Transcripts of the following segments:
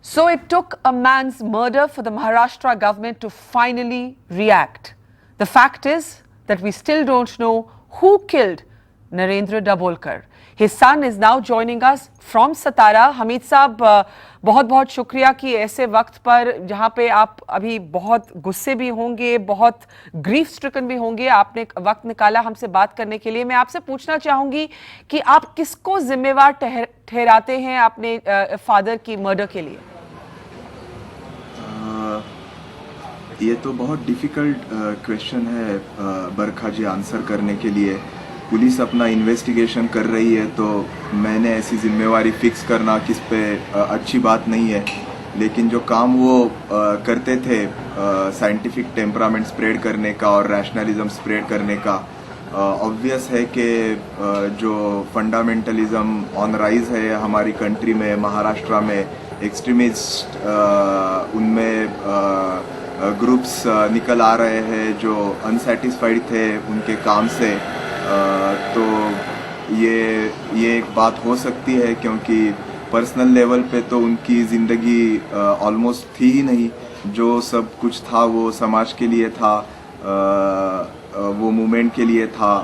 So it took a man's murder for the Maharashtra government to finally react. The fact is that we still don't know who killed Narendra Dabholkar. His son is now joining us from Satara. Hamid साहब बहुत बहुत शुक्रिया कि ऐसे वक्त पर जहाँ पे आप अभी बहुत गुस्से भी होंगे, बहुत ग्रीफ स्ट्रिकन भी होंगे, आपने वक्त निकाला हमसे बात करने के लिए। मैं आपसे पूछना चाहूंगी कि आप किसको जिम्मेवार ठहराते हैं अपने फादर की मर्डर के लिए? ये तो बहुत डिफ़िकल्ट क्वेश्चन है बरखा जी आंसर करने के लिए। पुलिस अपना इन्वेस्टिगेशन कर रही है, तो मैंने ऐसी जिम्मेवारी फिक्स करना किस पे अच्छी बात नहीं है। लेकिन जो काम वो करते थे साइंटिफिक टेम्परामेंट स्प्रेड करने का और रैशनलिज्म स्प्रेड करने का, ऑब्वियस है कि जो फंडामेंटलिज्म ऑन राइज है हमारी कंट्री में, महाराष्ट्र में, एक्सट्रीमिस्ट उनमें ग्रुप्स निकल आ रहे हैं जो अनसेटिस्फाइड थे उनके काम से। तो ये एक बात हो सकती है, क्योंकि पर्सनल लेवल पे तो उनकी ज़िंदगी ऑलमोस्ट थी ही नहीं। जो सब कुछ था वो समाज के लिए था, वो मूवमेंट के लिए था।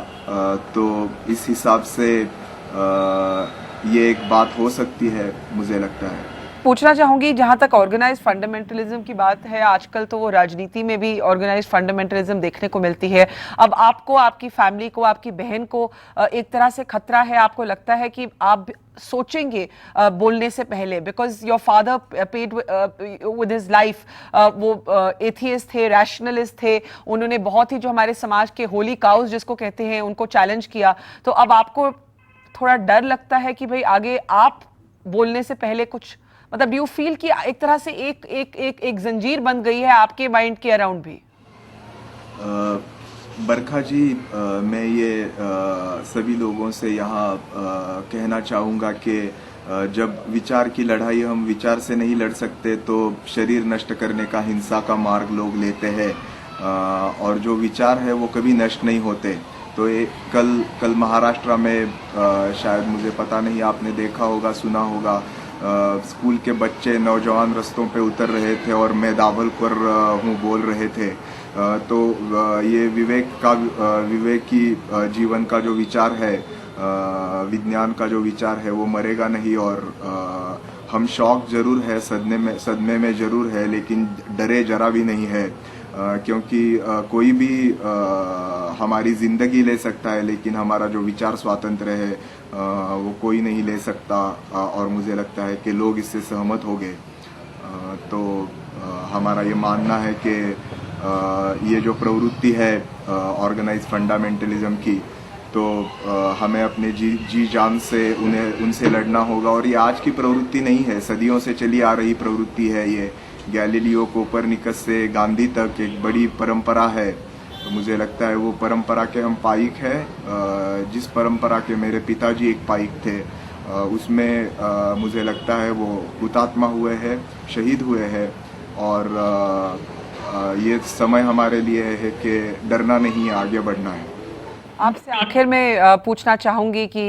तो इस हिसाब से ये एक बात हो सकती है, मुझे लगता है। पूछना चाहूंगी, जहां तक ऑर्गेनाइज्ड फंडामेंटलिज्म की बात है, आजकल तो वो राजनीति में भी ऑर्गेनाइज्ड फंडामेंटलिज्म देखने को मिलती है। अब आपको, आपकी फैमिली को, आपकी बहन को एक तरह से खतरा है। आपको लगता है कि आप सोचेंगे बोलने से पहले, because your father paid with his life. वो एथियस्ट थे, रैशनलिस्ट थे, उन्होंने बहुत ही जो हमारे समाज के होली काउज जिसको कहते हैं उनको चैलेंज किया। तो अब आपको थोड़ा डर लगता है कि भाई आगे आप बोलने से पहले कुछ, मतलब यू फील कि एक तरह से एक जंजीर बन गई है आपके माइंड के अराउंड भी? बरखा जी, मैं ये सभी लोगों से यहाँ कहना चाहूँगा कि जब विचार की लड़ाई हम विचार से नहीं लड़ सकते, तो शरीर नष्ट करने का हिंसा का मार्ग लोग लेते हैं, और जो विचार है वो कभी नष्ट नहीं होते। तो कल महाराष्ट्र में शायद, मुझे पता नहीं, आपने देखा होगा, सुना होगा, स्कूल के बच्चे, नौजवान रस्तों पे उतर रहे थे और मैं दाभोलकर हूँ बोल रहे थे। तो ये विवेक की जीवन का जो विचार है, विज्ञान का जो विचार है, वो मरेगा नहीं। और हम शॉक जरूर है, सदमे में जरूर है, लेकिन डरे जरा भी नहीं है, क्योंकि कोई भी हमारी ज़िंदगी ले सकता है, लेकिन हमारा जो विचार स्वातंत्र्य है वो कोई नहीं ले सकता। और मुझे लगता है कि लोग इससे सहमत हो गए। तो हमारा ये मानना है कि ये जो प्रवृत्ति है ऑर्गेनाइज फंडामेंटलिज्म की, तो हमें अपने जी जान से उनसे लड़ना होगा। और ये आज की प्रवृत्ति नहीं है, सदियों से चली आ रही प्रवृत्ति है। ये गैलीलियो, कोपरनिकस से गांधी तक एक बड़ी परंपरा है। तो मुझे लगता है वो परंपरा के हम पाइक हैं। जिस परंपरा के मेरे पिताजी एक पाइक थे, उसमें मुझे लगता है वो हुतात्मा हुए हैं, शहीद हुए हैं। और ये समय हमारे लिए है कि डरना नहीं है, आगे बढ़ना है। आपसे आखिर में पूछना चाहूंगी कि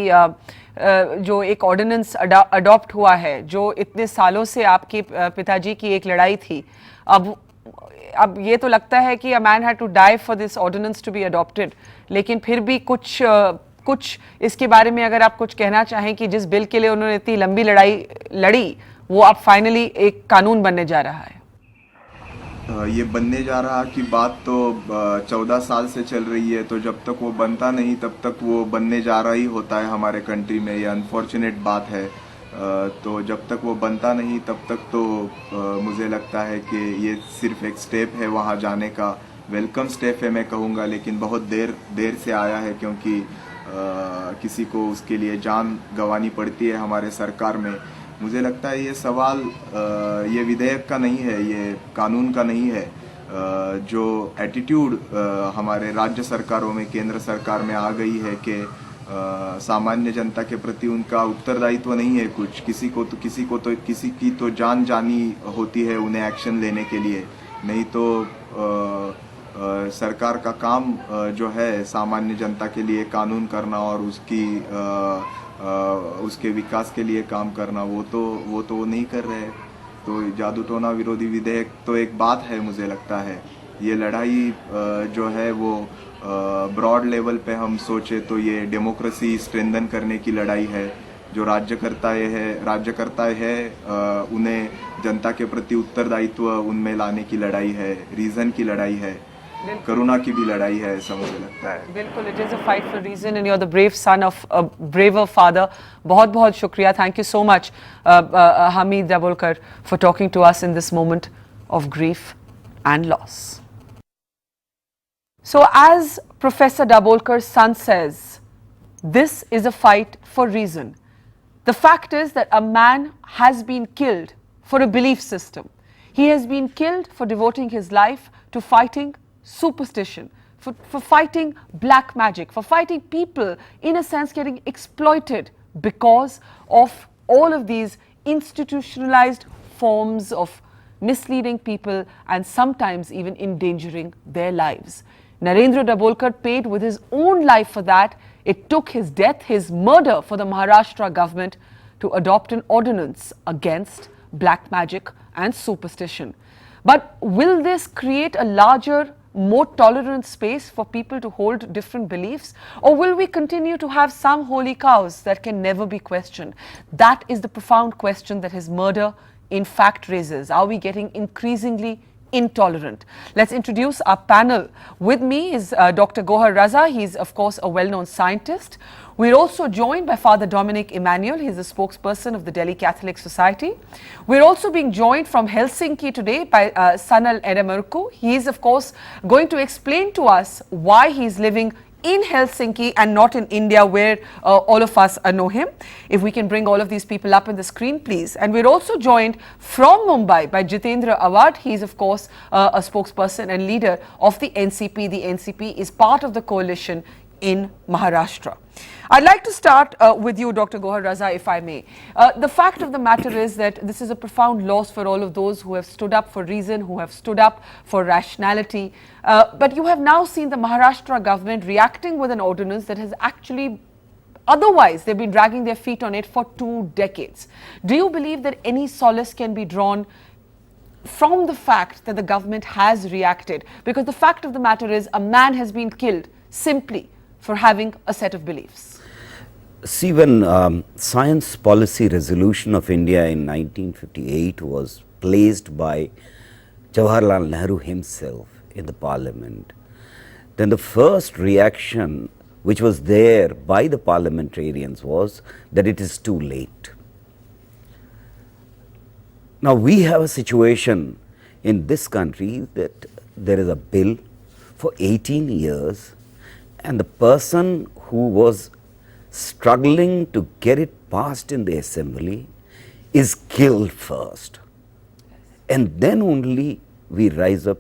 जो एक ऑर्डिनेंस अडॉप्ट हुआ है, जो इतने सालों से आपके पिताजी की एक लड़ाई थी, अब ये तो लगता है कि a man had to die for this ordinance to be adopted, लेकिन फिर भी कुछ इसके बारे में अगर आप कुछ कहना चाहें कि जिस बिल के लिए उन्होंने इतनी लंबी लड़ाई लड़ी, वो अब फाइनली एक कानून बनने जा रहा है। ये बनने जा रहा की बात तो 14 साल से चल रही है। तो जब तक वो बनता नहीं, तब तक वो बनने जा रहा ही होता है हमारे कंट्री में। ये अनफॉर्चुनेट बात है। तो जब तक वो बनता नहीं, तब तक तो मुझे लगता है कि ये सिर्फ एक स्टेप है वहाँ जाने का। वेलकम स्टेप है मैं कहूँगा, लेकिन बहुत देर से आया है, क्योंकि किसी को उसके लिए जान गंवानी पड़ती है हमारे सरकार में। मुझे लगता है ये सवाल ये विधेयक का नहीं है, ये कानून का नहीं है। जो एटीट्यूड हमारे राज्य सरकारों में, केंद्र सरकार में आ गई है कि सामान्य जनता के प्रति उनका उत्तरदायित्व नहीं है कुछ। किसी की तो जान जानी होती है उन्हें एक्शन लेने के लिए। नहीं तो सरकार का काम जो है सामान्य जनता के लिए कानून करना और उसके विकास के लिए काम करना, वो तो नहीं कर रहे। तो जादू टोना विरोधी विधेयक तो एक बात है, मुझे लगता है ये लड़ाई जो है वो ब्रॉड लेवल पे हम सोचे तो ये डेमोक्रेसी स्ट्रेंथन करने की लड़ाई है। जो राज्यकर्ता है उन्हें जनता के प्रति उत्तरदायित्व उनमें लाने की लड़ाई है, रीजन की लड़ाई है, करुणा की भी लड़ाई है, ऐसा मुझे लगता है। बिल्कुल, it is a fight for reason and you are the brave son of a braver father. बहुत बहुत शुक्रिया, thank you so much Hamid Dabholkar for talking to us in this moment of grief and loss. So as Professor Dabolkar's son says, this is a fight for reason. The fact is that a man has been killed for a belief system. He has been killed for devoting his life to fighting superstition, for fighting black magic, for fighting people, in a sense, getting exploited because of all of these institutionalized forms of misleading people and sometimes even endangering their lives. Narendra Dabolkar paid with his own life for that. It took his death, his murder, for the Maharashtra government to adopt an ordinance against black magic and superstition. But will this create a larger, more tolerant space for people to hold different beliefs? Or will we continue to have some holy cows that can never be questioned? That is the profound question that his murder in fact raises. Are we getting increasingly intolerant? Let's introduce our panel. With me is Dr. Gohar Raza. He's of course a well-known scientist. We're also joined by Father Dominic Emmanuel. He's the spokesperson of the Delhi Catholic Society. We're also being joined from Helsinki today by Sanal Edamarku. He is of course going to explain to us why he's living in Helsinki and not in India, where all of us know him. If we can bring all of these people up on the screen, please. And we're also joined from Mumbai by Jitendra Awad. He's of course a spokesperson and leader of the NCP. The NCP is part of the coalition in Maharashtra. I'd like to start with you, Dr. Gohar Raza, if I may. The fact of the matter is that this is a profound loss for all of those who have stood up for reason, who have stood up for rationality. But you have now seen the Maharashtra government reacting with an ordinance that has actually, otherwise they've been dragging their feet on it for 2 decades. Do you believe that any solace can be drawn from the fact that the government has reacted? Because the fact of the matter is a man has been killed simply for having a set of beliefs. See, when Science Policy Resolution of India in 1958 was placed by Jawaharlal Nehru himself in the parliament, then the first reaction which was there by the parliamentarians was that it is too late. Now we have a situation in this country that there is a bill for 18 years and the person who was struggling to get it passed in the assembly is killed first. And then only we rise up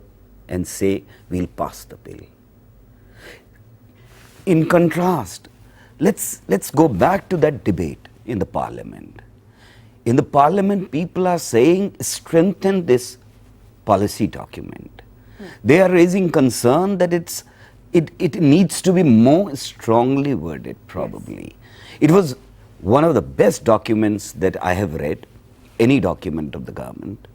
and say we'll pass the bill. In contrast, let's go back to that debate in the parliament. In the parliament, people are saying strengthen this policy document. They are raising concern that it needs to be more strongly worded, probably. Yes. It was one of the best documents that I have read, any document of the government.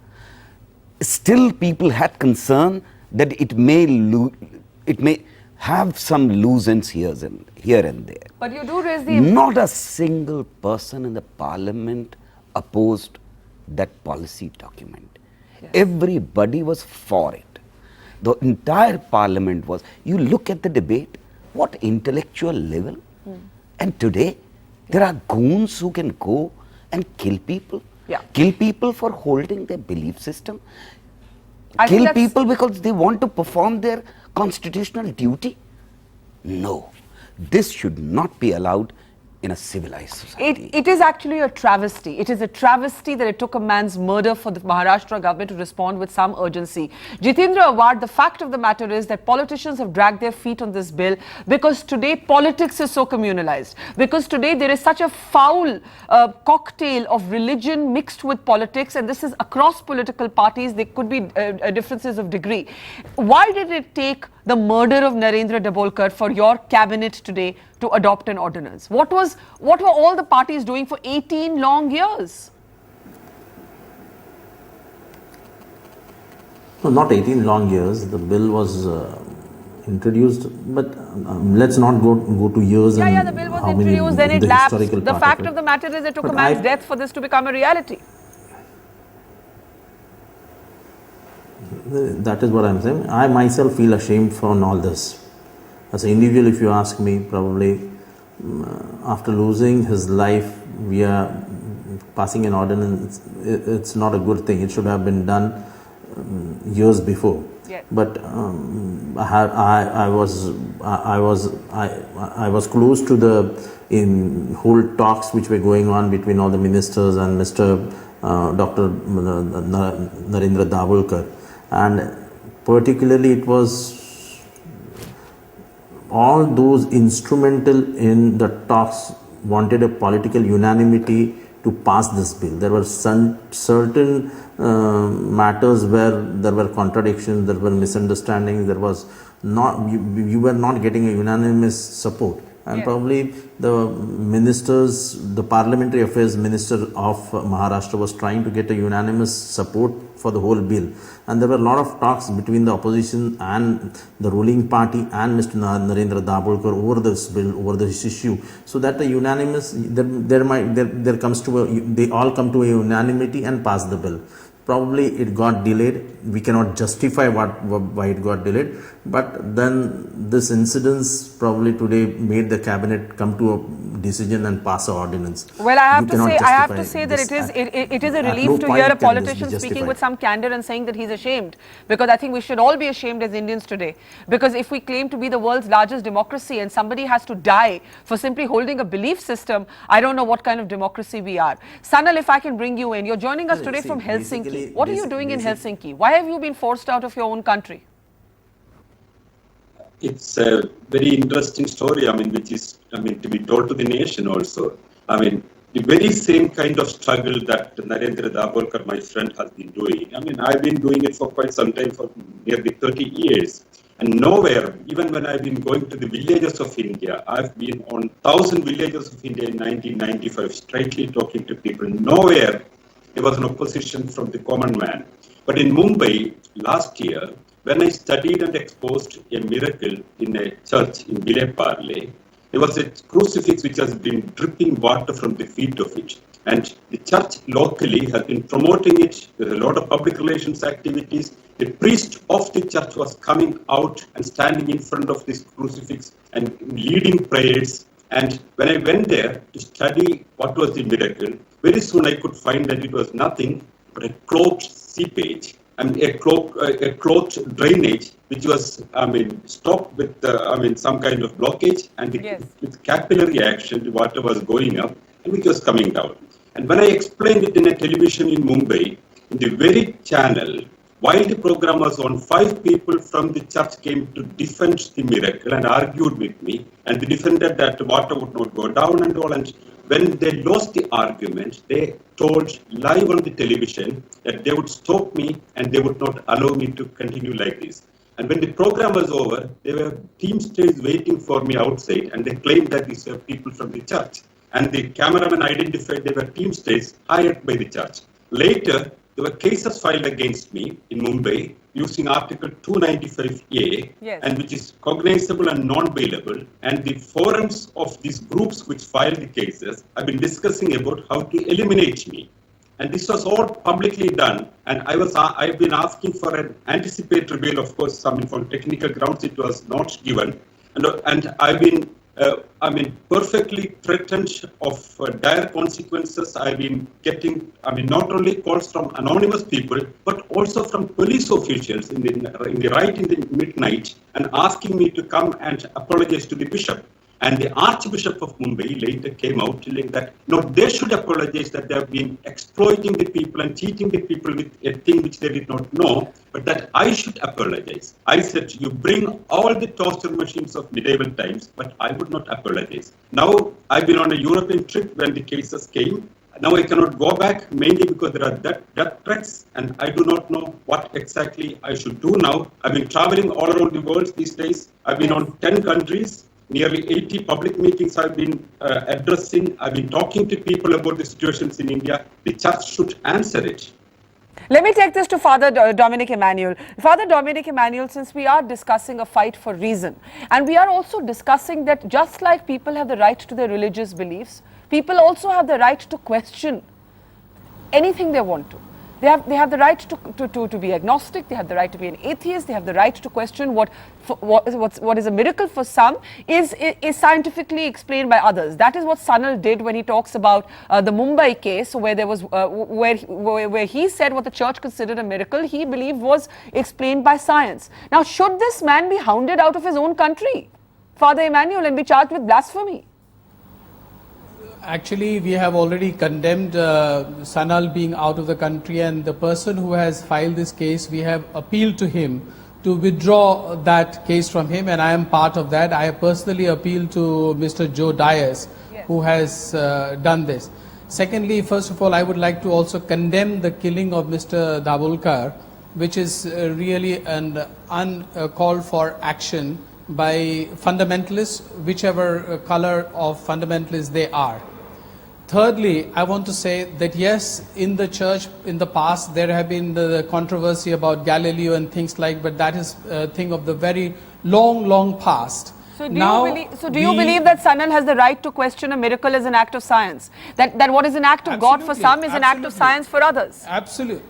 Still, people had concern that it may have some loose ends here and there. But you do raise the... Not a single person in the parliament opposed that policy document. Yes. Everybody was for it. The entire parliament was. You look at the debate, what intellectual level. And today, there are goons who can go and kill people. Yeah. Kill people for holding their belief system. Kill people because they want to perform their constitutional duty. No, this should not be allowed in a civilized society. It is actually a travesty. It is a travesty that it took a man's murder for the Maharashtra government to respond with some urgency. Jitendra Awad, the fact of the matter is that politicians have dragged their feet on this bill because today politics is so communalized. Because today there is such a foul cocktail of religion mixed with politics, and this is across political parties. There could be differences of degree. Why did it take the murder of Narendra Dabolkar for your cabinet today to adopt an ordinance? What were all the parties doing for 18 long years? No, not 18 long years. The bill was introduced, but let's not go to years Yeah, and the bill was how many introduced, then it the lapsed. historical The part fact of of it. the matter is it took But a man's death for this to become a reality. That is what I'm saying. I myself feel ashamed for all this. As an individual, if you ask me, probably after losing his life, we are passing an ordinance. It's not a good thing. It should have been done years before. Yes. But I was close to the in whole talks which were going on between all the ministers and Mr. Dr. Narendra Dabholkar, and particularly it was all those instrumental in the talks wanted a political unanimity to pass this bill. There were certain matters where there were contradictions, there were misunderstandings, there was not, you were not getting a unanimous support. And probably the ministers, the parliamentary affairs minister of Maharashtra was trying to get a unanimous support for the whole bill. And there were a lot of talks between the opposition and the ruling party and Mr. Narendra Dabholkar over this bill, over this issue. So that the unanimous, there comes to they all come to a unanimity and pass the bill. Probably it got delayed. We cannot justify why it got delayed, but then this incidents probably today made the cabinet come to a decision and pass an ordinance. Well, I have to say that it is a relief to hear a politician speaking with some candor and saying that he's ashamed, because I think we should all be ashamed as Indians today, because if we claim to be the world's largest democracy and somebody has to die for simply holding a belief system, I don't know what kind of democracy we are. Sanal, if I can bring you in, you're joining us today from Helsinki. What are you doing in Helsinki? Why have you been forced out of your own country? It's a very interesting story, which is, to be told to the nation also. The very same kind of struggle that Narendra Dabholkar, my friend, has been doing. I've been doing it for quite some time, for nearly 30 years. And nowhere, even when I've been going to the villages of India, I've been on 1,000 villages of India in 1995, straightly talking to people. Nowhere there was an opposition from the common man. But in Mumbai, last year, when I studied and exposed a miracle in a church in Vile Parle, there was a crucifix which has been dripping water from the feet of it. And the church locally has been promoting it. There's a lot of public relations activities. The priest of the church was coming out and standing in front of this crucifix and leading prayers. And when I went there to study what was the miracle, very soon I could find that it was nothing but a clogged seepage and a clogged drainage, which was, stopped with, some kind of blockage, and with capillary action, the water was going up and which was coming down. And when I explained it in a television in Mumbai, in the very channel, while the program was on, 5 people from the church came to defend the miracle and argued with me, and they defended that the water would not go down and all. And when they lost the argument, they told live on the television that they would stop me and they would not allow me to continue like this. And when the program was over, there were teamsters waiting for me outside, and they claimed that these were people from the church. And the cameraman identified they were teamsters hired by the church. Later, there were cases filed against me in Mumbai using Article 295A, and which is cognizable and non-bailable. And the forums of these groups which filed the cases have been discussing about how to eliminate me. And this was all publicly done. And I've been asking for an anticipatory bail. Of course, from technical grounds, it was not given. And I've been perfectly threatened of dire consequences. I've been getting, not only calls from anonymous people, but also from police officials in the midnight, and asking me to come and apologize to the bishop. And the Archbishop of Mumbai later came out telling that, no, they should apologize that they have been exploiting the people and cheating the people with a thing which they did not know, but that I should apologize. I said, you bring all the torture machines of medieval times, but I would not apologize. Now, I've been on a European trip when the cases came. Now I cannot go back, mainly because there are death threats, and I do not know what exactly I should do now. I've been traveling all around the world these days. I've been on 10 countries. Nearly 80 public meetings I've been addressing. I've been talking to people about the situations in India. The church should answer it. Let me take this to Father Dominic Emmanuel. Father Dominic Emmanuel, since we are discussing a fight for reason, and we are also discussing that just like people have the right to their religious beliefs, people also have the right to question anything they want to. They have the right to be agnostic, they have the right to be an atheist, they have the right to question what is a miracle for some is scientifically explained by others. That is what Sanal did when he talks about the Mumbai case, where there was where he said what the church considered a miracle, he believed was explained by science. Now, should this man be hounded out of his own country, Father Emmanuel, and be charged with blasphemy? Actually, we have already condemned Sanal being out of the country, and the person who has filed this case, we have appealed to him to withdraw that case from him, and I am part of that. I have personally appealed to Mr. Joe Dias, who has done this. Secondly, first of all, I would like to also condemn the killing of Mr. Dabholkar, which is really an uncalled for action by fundamentalists, whichever color of fundamentalists they are. Thirdly, I want to say that yes, in the church in the past there have been the controversy about Galileo and things like, but that is a thing of the very long past. So do you believe that Sanal has the right to question a miracle as an act of science? That what is an act of God for some is an act of science for others? Absolutely.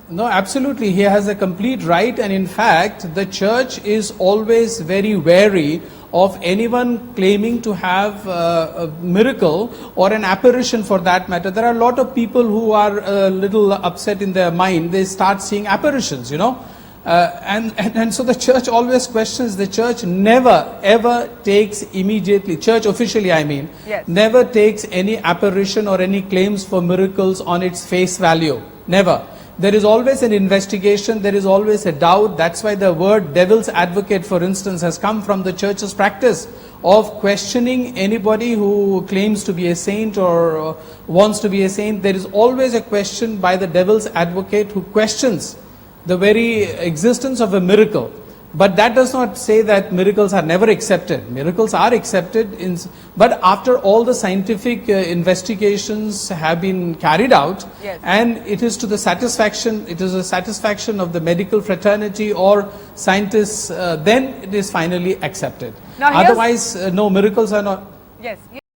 No, absolutely. He has a complete right, and in fact, the church is always very wary of anyone claiming to have a miracle or an apparition for that matter. There are a lot of people who are a little upset in their mind. They start seeing apparitions, you know. And so the church always questions. The church never ever takes immediately, church officially I mean, never takes any apparition or any claims for miracles on its face value. Never. There is always an investigation, there is always a doubt. That's why the word devil's advocate, for instance, has come from the church's practice of questioning anybody who claims to be a saint or wants to be a saint. There is always a question by the devil's advocate who questions the very existence of a miracle. But that does not say that miracles are never accepted. Miracles are accepted, but after all the scientific investigations have been carried out, and it is to the satisfaction, it is a satisfaction of the medical fraternity or scientists, then it is finally accepted. Otherwise, no, miracles are not. Yes.